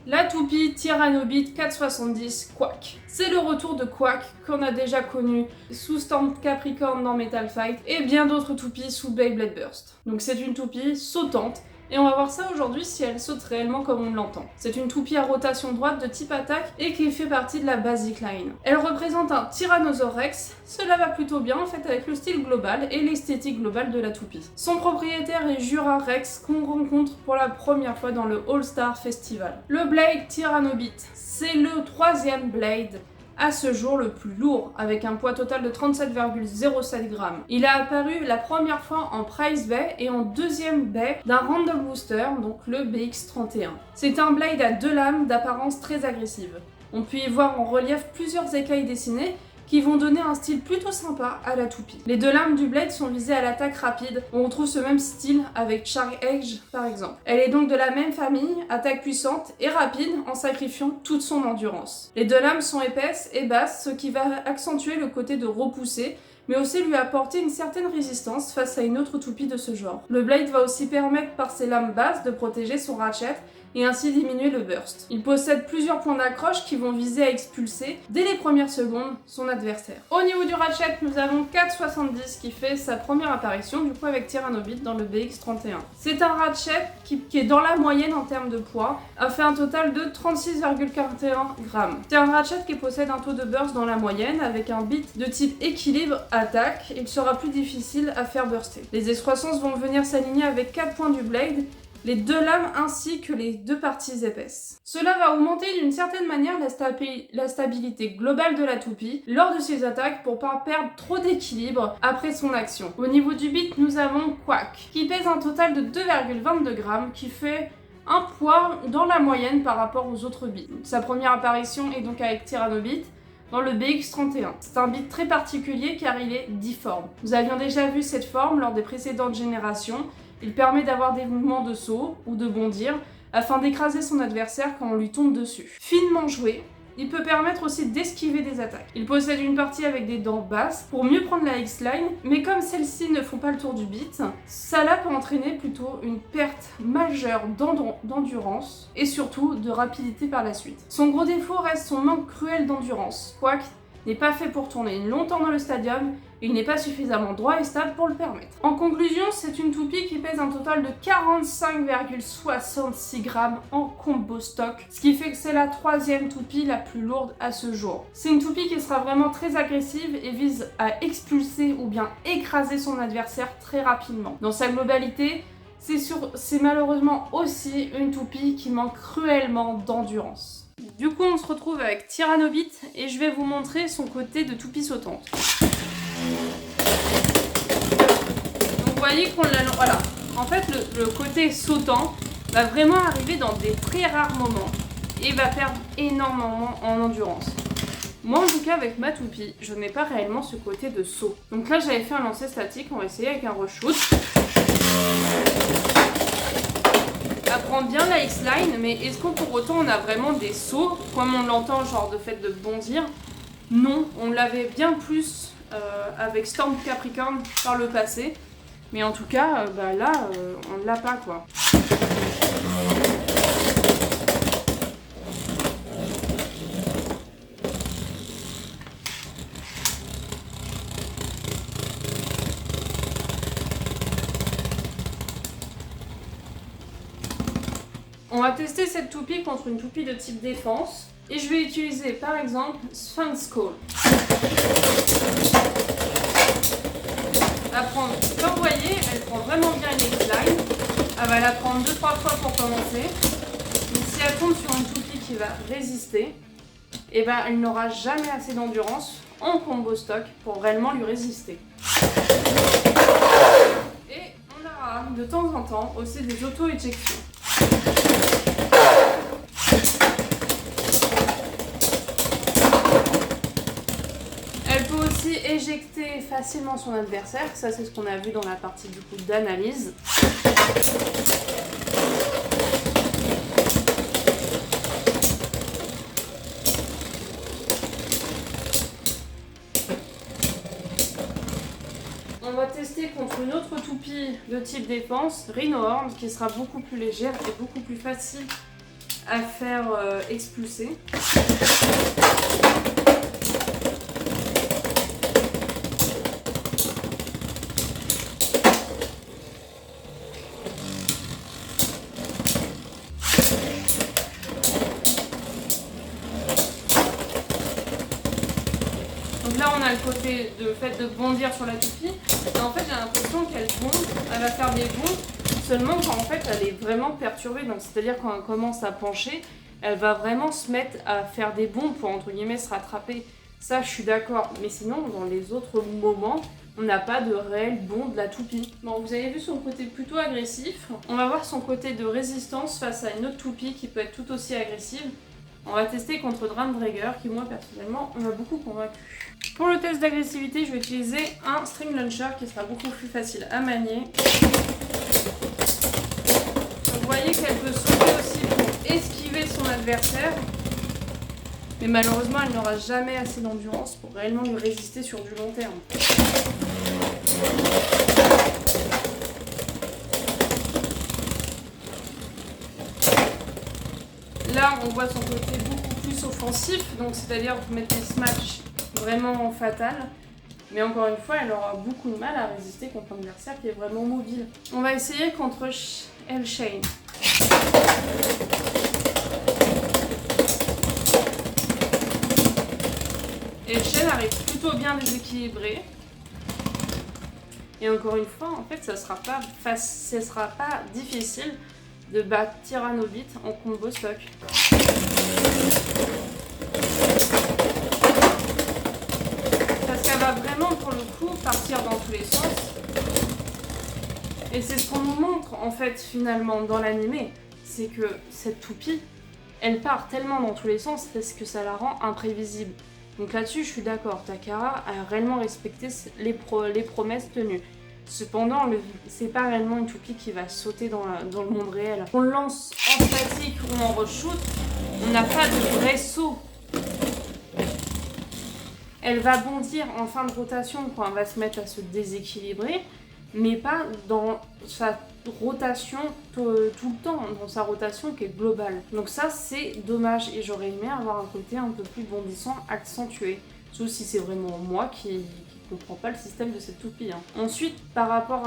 La toupie Tyrannobit 470 Quack. C'est le retour de Quack qu'on a déjà connu sous Storm Capricorn dans Metal Fight et bien d'autres toupies sous Beyblade Burst. Donc c'est une toupie sautante et on va voir ça aujourd'hui si elle saute réellement comme on l'entend. C'est une toupie à rotation droite de type attaque et qui fait partie de la Basic Line. Elle représente un Tyrannosaurus Rex, cela va plutôt bien en fait avec le style global et l'esthétique globale de la toupie. Son propriétaire est Jura Rex qu'on rencontre pour la première fois dans le All-Star Festival. Le Blade Tyrannobit, c'est le 3e Blade à ce jour le plus lourd, avec un poids total de 37,07 grammes. Il a apparu la première fois en Prize Bay et en deuxième bay d'un Randall Booster, donc le BX31. C'est un blade à 2 lames d'apparence très agressive. On peut y voir en relief plusieurs écailles dessinées qui vont donner un style plutôt sympa à la toupie. Les 2 lames du blade sont visées à l'attaque rapide, on retrouve ce même style avec Shark Edge par exemple. Elle est donc de la même famille, attaque puissante et rapide en sacrifiant toute son endurance. Les 2 lames sont épaisses et basses, ce qui va accentuer le côté de repousser, mais aussi lui apporter une certaine résistance face à une autre toupie de ce genre. Le blade va aussi permettre par ses lames basses de protéger son ratchet et ainsi diminuer le burst. Il possède plusieurs points d'accroche qui vont viser à expulser, dès les premières secondes, son adversaire. Au niveau du ratchet, nous avons 4,70 qui fait sa première apparition du coup avec Tyrannobit dans le BX31. C'est un ratchet qui est dans la moyenne en termes de poids, a fait un total de 36,41 grammes. C'est un ratchet qui possède un taux de burst dans la moyenne avec un bit de type équilibre attaque, il sera plus difficile à faire burster. Les excroissances vont venir s'aligner avec 4 points du blade, les 2 lames ainsi que les 2 parties épaisses. Cela va augmenter d'une certaine manière la stabilité globale de la toupie lors de ses attaques pour pas perdre trop d'équilibre après son action. Au niveau du bit, nous avons Quack, qui pèse un total de 2,22 grammes, qui fait un poids dans la moyenne par rapport aux autres bits. Sa première apparition est donc avec Tyrannobit dans le BX31. C'est un bit très particulier car il est difforme. Nous avions déjà vu cette forme lors des précédentes générations. Il permet d'avoir des mouvements de saut ou de bondir afin d'écraser son adversaire quand on lui tombe dessus. Finement joué, il peut permettre aussi d'esquiver des attaques. Il possède une partie avec des dents basses pour mieux prendre la X-Line, mais comme celles-ci ne font pas le tour du bit, ça peut entraîner plutôt une perte majeure d'endurance et surtout de rapidité par la suite. Son gros défaut reste son manque cruel d'endurance. Quack n'est pas fait pour tourner longtemps dans le stadium, il n'est pas suffisamment droit et stable pour le permettre. En conclusion, c'est une toupie qui pèse un total de 45,66 grammes en combo stock, ce qui fait que c'est la 3e toupie la plus lourde à ce jour. C'est une toupie qui sera vraiment très agressive et vise à expulser ou bien écraser son adversaire très rapidement. Dans sa globalité, c'est malheureusement aussi une toupie qui manque cruellement d'endurance. Du coup, on se retrouve avec Tyrannobit et je vais vous montrer son côté de toupie sautante. Donc vous voyez qu'on l'a... Voilà. En fait, le côté sautant va vraiment arriver dans des très rares moments et va perdre énormément en endurance. Moi, en tout cas, avec ma toupie, je n'ai pas réellement ce côté de saut. Donc là, j'avais fait un lancer statique, on va essayer avec un reshoot. Ça prend bien la X-Line, mais est-ce qu'on pour autant on a vraiment des sauts, comme on l'entend, genre de fait de bondir? Non, on l'avait bien plus avec Storm Capricorn par le passé, mais en tout cas, là, on ne l'a pas quoi. On va tester cette toupie contre une toupie de type défense et je vais utiliser par exemple Sphinx Call. Comme vous voyez, elle prend vraiment bien une X-Line. Elle va la prendre 2-3 fois pour commencer. Mais si elle tombe sur une toupie qui va résister, et elle n'aura jamais assez d'endurance en combo stock pour réellement lui résister. Et on aura de temps en temps aussi des auto-éjections. Elle peut aussi éjecter facilement son adversaire, ça c'est ce qu'on a vu dans la partie du coup d'analyse. On va tester contre une autre toupie de type défense, Rhino Horn, qui sera beaucoup plus légère et beaucoup plus facile à faire expulser. Donc là on a le côté de fait de bondir sur la toupie, et en fait j'ai l'impression qu'elle bonde, elle va faire des bonds seulement quand en fait elle est vraiment perturbée, donc c'est-à-dire quand elle commence à pencher, elle va vraiment se mettre à faire des bonds pour entre guillemets se rattraper. Ça je suis d'accord, mais sinon dans les autres moments, on n'a pas de réel bond de la toupie. Bon, vous avez vu son côté plutôt agressif, on va voir son côté de résistance face à une autre toupie qui peut être tout aussi agressive. On va tester contre Dramdrager qui moi personnellement m'a beaucoup convaincu. Pour le test d'agressivité, je vais utiliser un string launcher qui sera beaucoup plus facile à manier. Donc, vous voyez qu'elle peut sauter aussi pour esquiver son adversaire. Mais malheureusement, elle n'aura jamais assez d'endurance pour réellement lui résister sur du long terme. Là, on voit son côté beaucoup plus offensif, donc c'est-à-dire mettre des smash vraiment fatales. Mais encore une fois, elle aura beaucoup de mal à résister contre un adversaire qui est vraiment mobile. On va essayer contre L-Shane. L-Shane arrive plutôt bien déséquilibré. Et encore une fois, en fait, ce sera pas difficile de battre Tyrannobit en combo stock. Parce qu'elle va vraiment pour le coup partir dans tous les sens. Et c'est ce qu'on nous montre en fait finalement dans l'animé, c'est que cette toupie, elle part tellement dans tous les sens parce que ça la rend imprévisible. Donc là-dessus je suis d'accord, Takara a réellement respecté les promesses tenues. Cependant, c'est pas réellement une toupie qui va sauter dans le monde réel. On lance en statique ou en reshoot, on n'a pas de vrai saut. Elle va bondir en fin de rotation quand elle va se mettre à se déséquilibrer, mais pas dans sa rotation tout le temps, dans sa rotation qui est globale. Donc ça, c'est dommage et j'aurais aimé avoir un côté un peu plus bondissant, accentué. Sauf si c'est vraiment moi qui comprends pas le système de cette toupie. Ensuite, par rapport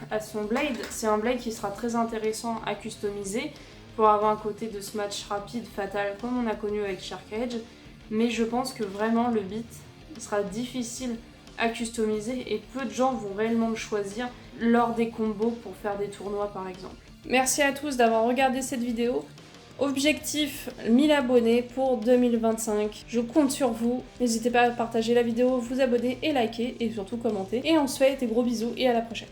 à son blade, c'est un blade qui sera très intéressant à customiser pour avoir un côté de smash rapide, fatal, comme on a connu avec Shark Edge. Mais je pense que vraiment le beat sera difficile à customiser et peu de gens vont réellement le choisir lors des combos pour faire des tournois par exemple. Merci à tous d'avoir regardé cette vidéo. Objectif 1000 abonnés pour 2025. Je compte sur vous. N'hésitez pas à partager la vidéo, vous abonner et liker et surtout commenter. Et on se fait des gros bisous et à la prochaine.